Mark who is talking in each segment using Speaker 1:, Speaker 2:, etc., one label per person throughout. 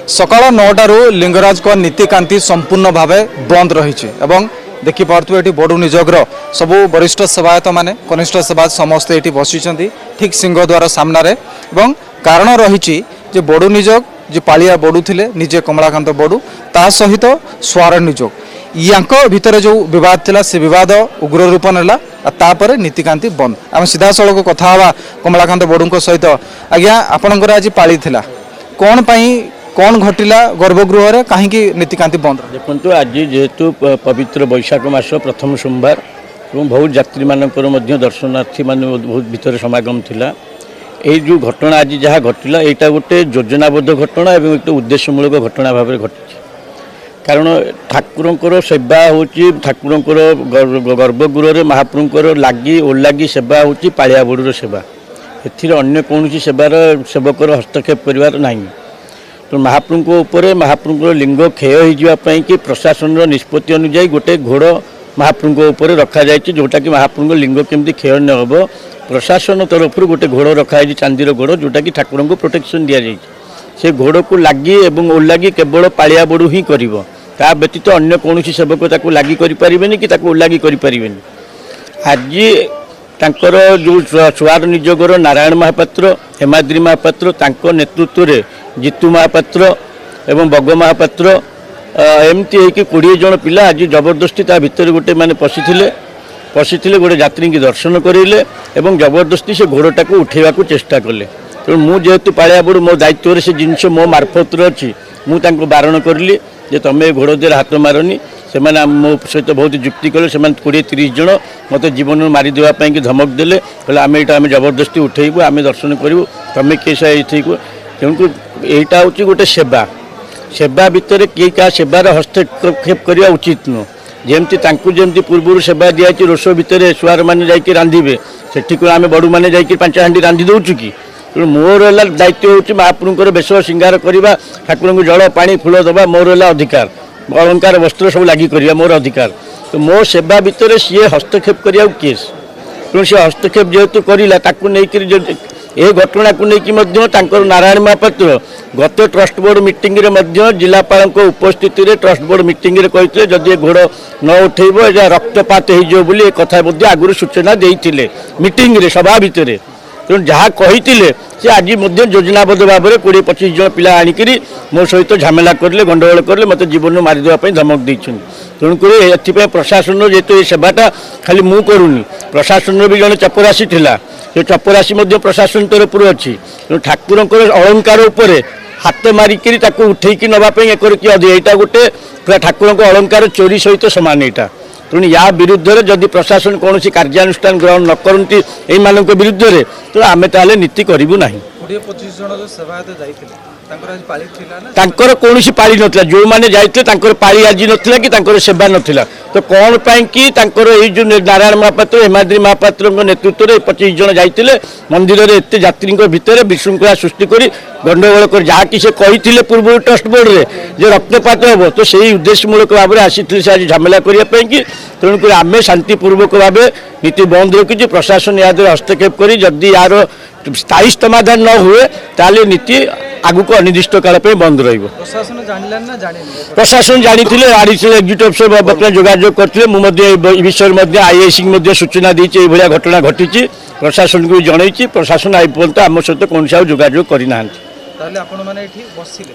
Speaker 1: सकाळ 9टारू लिंगराज को नीतिकांति संपूर्ण भाव बंद रही देखिपे ये बड़ू निजोगर सबू वरिष्ठ सेवायत माने कनिष्ठ सेवायत समस्ते ये बसी ठीक सिंहद्वार सामने कारण रही बड़ू निजोग जे पालिया बड़ू थे निजे कमलाकांत बड़ू ता सहित स्वार निजोग या भितर जो विवाद थिला से विवाद उग्र रूप नेला तापर नीतिकांति बंद आम सीधा सड़क कथा हवा कमलाकांत बड़ू सहित आज्ञा आपणकर आज पाली थिला कौन पाई कौन घटिला गर्भगृह रे कहीं नीतिकांति बंद
Speaker 2: देखो आज जेहेतु पवित्र बैशाख मास प्रथम सोमवार और बहुत यात्री मानकर दर्शनार्थी मान बहुत भीतर समागम थिला ये जो घटना आज जहाँ घटिला यहाँ गोटे योजनाबद्ध घटना और एक उद्देश्यमूलक घटना भाव में घटी कारण ठाकुर सेवा हूँ ठाकुर गर्भगृह महाप्रभुर लगी ओलागी सेवा हूँ पालिया बड़ूर सेवा अन्य कौन सेवार सेवकर हस्तक्षेप करार ना तो महाप्रभु महाप्रभुर लिंग क्षय होगापी कि प्रशासन निष्पत्ति अनुजाई गोटे घोड़ महाप्रभु रखा जाए जोटा कि महाप्रभु लिंग केमती क्षय न हो प्रशासन तरफ गोटे घोड़ रखाई चांदीर घोड़ जोटा कि ठाकुर को प्रोटेक्शन दि जाए से घोड़ को लगी और ओलागी केवल पालिया बड़ू ही कर व्यतीत अन्य कौन सेवक ताको लगी करें कि ओलागी करें आज तांकर जो स्वार निजोगर नारायण महापात्र हेमाद्री महापात्र तांको नेतृत्व में जीतू महापात्र एवं बग महापात्र एमती है कि 20 जन पिला आज जबरदस्ती ता भितर गोटे माने पशिले गोटे यात्री की दर्शन करेले एवं जबरदस्ती से घोड़टा को उठेवा को चेष्टा कले तेणु मु जेहेतु पालिया बड़ू मो दायित्व से जिनस मो मार्फत अच्छी मुझे बारण करली जे तुम्हें घोड़ देर हाथ मारनी से मो सहित बहुत युक्ति कले से 20-30 जन मत जीवन मारिदेवाई कि धमक देले कहले आम यहाँ आम जबरदस्ती उठेबू आम दर्शन करूँ तुम्हें किए से तेणुक यहाँ हूँ गोटे सेवा भितर किए क्या सेवार हस्तक्षेप करवा उचित नुह जमती पूर्व सेवा दिखाई रोष भितर सुआर मैंने जाकि रांधे से आम बड़ू मैंने जाकि 5 हांडी रांधि दौचु कि तेणु मोर है दायित्व हूँ महाप्रभुर बेश श्रृंगार करवा ठाकुर को जल पानी फूल दबा मोर है अधिकार अलंकार वस्त्र सब लगी कर मोर अधिकार तो मो सेवा भितर सी हस्तक्षेप करने केस तेणु सी हस्तक्षेप जेहेतु कर ए घटना को लेकिन नारायण महापात्र गत ट्रस्ट बोर्ड मीटिंग रे जिलापाल उपस्थित ट्रस्ट बोर्ड मीटिंग रे कहते जदि घोड़ न उठेब रक्तपात हो कथा आगुरी सूचना देते मीटिंग रे सभा भितर तेणु जहाँ कही से आज योजनाबद्ध भाव में 20-25 जन पिला आणिक मो सहित झमेला करें गंडगोल करें मत जीवन मारिदेवाई धमक देते तेणुक एपाई प्रशासन जेहेतु ये सेवाटा खाली मु करूनी प्रशासन भी जड़े चपरासी थिला से चपरासी प्रशासन तरफ अच्छी तेणु ठाकुर अलंकार उपर हाथ मारिक उठेकी नापी एक यहाँ गोटे ठाकुर अलंकार चोरी सहित सामान यहाँ तेणु या विरुद्ध में जदि प्रशासन कौन कार्यानुष्ठान ग्रहण न करती यही विरुद्ध में तो आम ताले नीति करूँ ना
Speaker 1: 20-25 जन जो सेवायत
Speaker 2: तांकर कौन पाली नथिला जो मैंने जाते पाली आज नथिला कि सेवा नथिला तो कौन कि जो नारायण महापात्र हेमाद्री महापात्र नेतृत्व में 25 जन जाते मंदिर में एत यात्री भितर विशृंखला सृष्टि कर गंडगोल कर जहाँकि से कही पूर्व ट्रस्ट बोर्ड रे जे रक्तपात हम तो से उद्देश्यमूलक भाव में आसी से आज झमेला करने की तेणुक आम शांतिपूर्वक भाव नीति बंद रखी प्रशासन या हस्तक्षेप कर जदि यार स्थायी समाधान न हुए ताले नीति आगु अनिर्दिष्ट काल बंद प्रशासन जानी एग्जीक्यूटिव अफिसर बर्तमान जोगाजोग करते विषय आईएसी सूचना देती घटना घटी प्रशासन को जनई प्रशासन आई पर्यंत आम सहित कौन जोगाजोग करना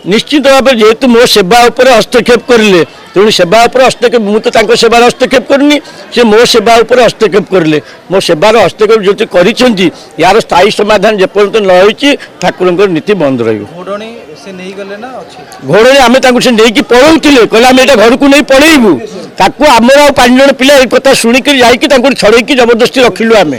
Speaker 2: निश्चित भाव जेहेतु मो सेवा उपर हस्तक्षेप करें तेणु सेवा उपर हस्तक्षेप मुझे सेवार हस्तक्षेप करनी से मो सेवा उपर हस्तक्षेप करें मो सेवार हस्तक्षेप जो कर यार स्थायी समाधान जेपर्यंत न हो ठाकुर नीति बंद रही घोड़े आम से नहीं पढ़ाऊे कहले आम यहाँ घर को नहीं पढ़ेबू ताकू आमर 5 जन पिला एक कथा शुणिक जाकि छड़ेकी जबरदस्ती रखिलु आम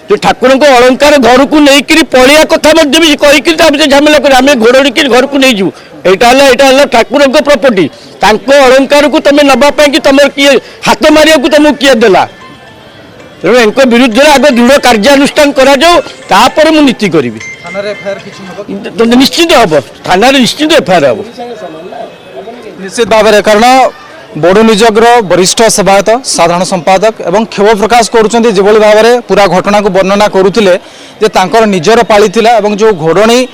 Speaker 2: तो ठाकुर को अलंकार घर को लेकर पलिया कथा भी कहीकि झमेला कर आम घोड़ी घर को नहीं जीव यहाँ ठाकुर प्रॉपर्टी अलंकार को तुम नापी कि तुम किए हाथ मारिया तुमको किए देला तेणु एंक विरुद्ध आगे दृढ़ कार्यानुष्ठान कर नीति करी निश्चित हम थाना निश्चित एफआईआर हम
Speaker 1: निश्चित भाव में कारण बड़ू निजोगर वरिष्ठ सेवायत साधारण संपादक एवं क्षोभ प्रकाश करुँच जो भाव में पूरा घटना को वर्णना करुले निजर पाली जो घोड़णी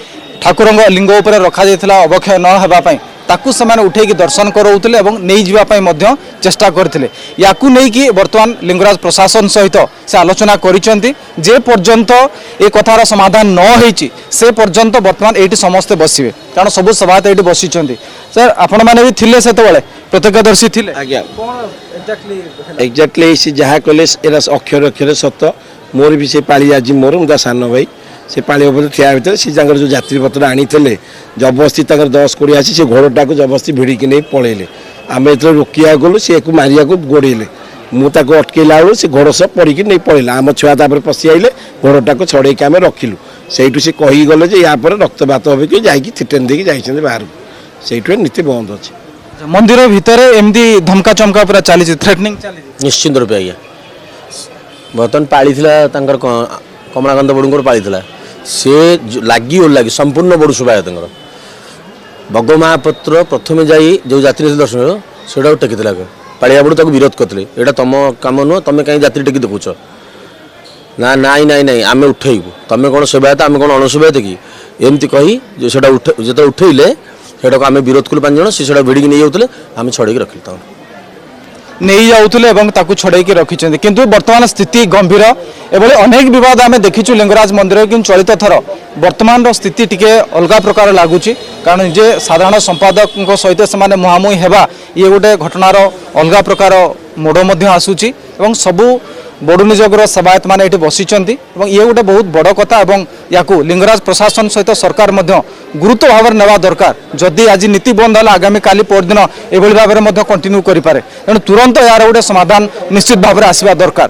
Speaker 1: ଠାକୁରଙ୍କ ଲିଙ୍ଗ ଉପରେ ରଖାଯାଇଥିଲା ଅବକ୍ଷୟ ନ ହେବା ପାଇଁ ତାକୁ ସେମାନେ ଉଠେଇକି ଦର୍ଶନ କରାଉଥିଲେ ଏବଂ ନେଇଯିବା ପାଇଁ ମଧ୍ୟ ଚେଷ୍ଟା କରିଥିଲେ। ୟାକୁ ନେଇକି ବର୍ତ୍ତମାନ ଲିଙ୍ଗରାଜ ପ୍ରଶାସନ ସହିତ ସେ ଆଲୋଚନା କରିଛନ୍ତି। ଯେ ପର୍ଯ୍ୟନ୍ତ ଏ କଥାର ସମାଧାନ ନ ହେଇଛି ସେ ପର୍ଯ୍ୟନ୍ତ ବର୍ତ୍ତମାନ ଏଇଠି ସମସ୍ତେ ବସିବେ, କାରଣ ସବୁ ସେବାୟତ ଏଇଠି ବସିଛନ୍ତି। ସାର୍ ଆପଣମାନେ ବି ଥିଲେ ସେତେବେଳେ, ପ୍ରତ୍ୟକ୍ଷଦର୍ଶୀ ଥିଲେ।
Speaker 3: ଆଜ୍ଞା ଏକ୍ଜାକ୍ଟଲି ସେ ଯାହା କଲେ ଏରା ଅକ୍ଷର ଅକ୍ଷରେ ସତ। ମୋର ବି ସେ ପାଳି ଆଜି ମୋର ମୁଁ ତା ସାନ ଭାଇ ସେ ପାଳି ଉପରେ ଠିଆ ଭିତରେ ସେ ତାଙ୍କର ଯେଉଁ ଯାତ୍ରୀପତ୍ର ଆଣିଥିଲେ ଜବରଦସ୍ତି ତାଙ୍କର 10-20 ଆସି ସେ ଘୋଡ଼ଟାକୁ ଜବରଦସ୍ତି ଭିଡ଼ିକି ନେଇ ପଳେଇଲେ। ଆମେ ଯେତେବେଳେ ରୋକିବାକୁ ଗଲୁ ସେ ଏକୁ ମାରିବାକୁ ଗୋଡ଼େଇଲେ। ମୁଁ ତାକୁ ଅଟକେଇଲା ବେଳୁ ସେ ଘୋଡ଼ ସହ ପଡ଼ିକି ନେଇ ପଳେଇଲା। ଆମ ଛୁଆ ତାପରେ ପଶି ଆଇଲେ, ଘୋଡ଼ଟାକୁ ଛଡ଼େଇକି ଆମେ ରଖିଲୁ। ସେଇଠୁ ସେ କହିକି ଗଲେ ଯେ ୟା ପରେ ରକ୍ତପାତ হবে କି ଯାଇକି ଥିଟେନ୍ ଦେଇକି ଯାଇଛନ୍ତି ବାହାରକୁ। ସେଇଠୁ ନୀତି ବନ୍ଦ ଅଛି।
Speaker 1: ମନ୍ଦିର ଭିତରେ ଏମିତି ଧମକା ଚମକା ପୁରା ଚାଲିଛି, ଥ୍ରେଟନିଂ ଚାଲିଛି।
Speaker 4: ନିଶ୍ଚିନ୍ତ ରୂପେ ଆଜ୍ଞା ବର୍ତ୍ତମାନ ପାଳିଥିଲା ତାଙ୍କର କମଳାକାନ୍ତ ବଡ଼ୁଙ୍କର ପାଳିଥିଲା ସେ ଲାଗି ଓଲାଗି ସମ୍ପୂର୍ଣ୍ଣ ବଡ଼ୁ ସେବାୟତଙ୍କର ବଗ ମହାପାତ୍ର ପ୍ରଥମେ ଯାଇ ଯେଉଁ ଯାତ୍ରୀ ଦର୍ଶନ ସେଟାକୁ ଟେକିଥିଲା ପାଳିଆ ବଡ଼ୁ ତାକୁ ବିରୋଧ କରିଥିଲେ। ଏଇଟା ତମ କାମ ନୁହଁ, ତମେ କାହିଁ ଯାତ୍ରୀ ଟେକି ଦେଖୁଛ ନା? ନାଇଁ ନାଇଁ ନାଇଁ ଆମେ ଉଠେଇବୁ, ତମେ କ'ଣ ସେବାୟତ ଆମେ କ'ଣ ଅଣସେବାୟତ କି? ଏମିତି କହି ସେଟା ଯେତେବେଳେ ଉଠେଇଲେ ସେଟାକୁ ଆମେ ବିରୋଧ କଲୁ 5 ଜଣ। ସେ ସେଟା ଭିଡ଼ିକି ନେଇଯାଉଥିଲେ, ଆମେ ଛଡ଼େଇକି ରଖିଲୁ ତାଙ୍କୁ
Speaker 1: ନେଇ ଯାଉଥିଲେ ଏବଂ ତାକୁ ଛଡ଼େଇକି ରଖିଛନ୍ତି। କିନ୍ତୁ ବର୍ତ୍ତମାନ ସ୍ଥିତି ଗମ୍ଭୀର। ଏଭଳି ଅନେକ ବିବାଦ ଆମେ ଦେଖିଛୁ ଲିଙ୍ଗରାଜ ମନ୍ଦିର, କିନ୍ତୁ ଚଳିତ ଥର ବର୍ତ୍ତମାନର ସ୍ଥିତି ଟିକେ ଅଲଗା ପ୍ରକାର ଲାଗୁଛି। କାରଣ ଯେ ସାଧାରଣ ସମ୍ପାଦକଙ୍କ ସହିତ ସେମାନେ ମୁହାଁମୁହିଁ ହେବା ଇଏ ଗୋଟେ ଘଟଣାର ଅଲଗା ପ୍ରକାର ମୋଡ଼ ମଧ୍ୟ ଆସୁଛି ଏବଂ ସବୁ ବଡ଼ୁ ନିଯୋଗର ସେବାୟତ ମାନେ ଏଠି ବସିଛନ୍ତି ଏବଂ ଇଏ ଗୋଟେ ବହୁତ ବଡ଼ କଥା ଏବଂ ୟାକୁ ଲିଙ୍ଗରାଜ ପ୍ରଶାସନ ସହିତ ସରକାର ମଧ୍ୟ ଗୁରୁତ୍ୱ ଭାବରେ ନେବା ଦରକାର। ଯଦି ଆଜି ନୀତି ବନ୍ଦ ହେଲା ଆଗାମୀ କାଲି ପରଦିନ ଏଭଳି ଭାବରେ ମଧ୍ୟ କଣ୍ଟିନ୍ୟୁ କରିପାରେ, ତେଣୁ ତୁରନ୍ତ ଏହାର ଗୋଟେ ସମାଧାନ ନିଶ୍ଚିତ ଭାବରେ ଆସିବା ଦରକାର।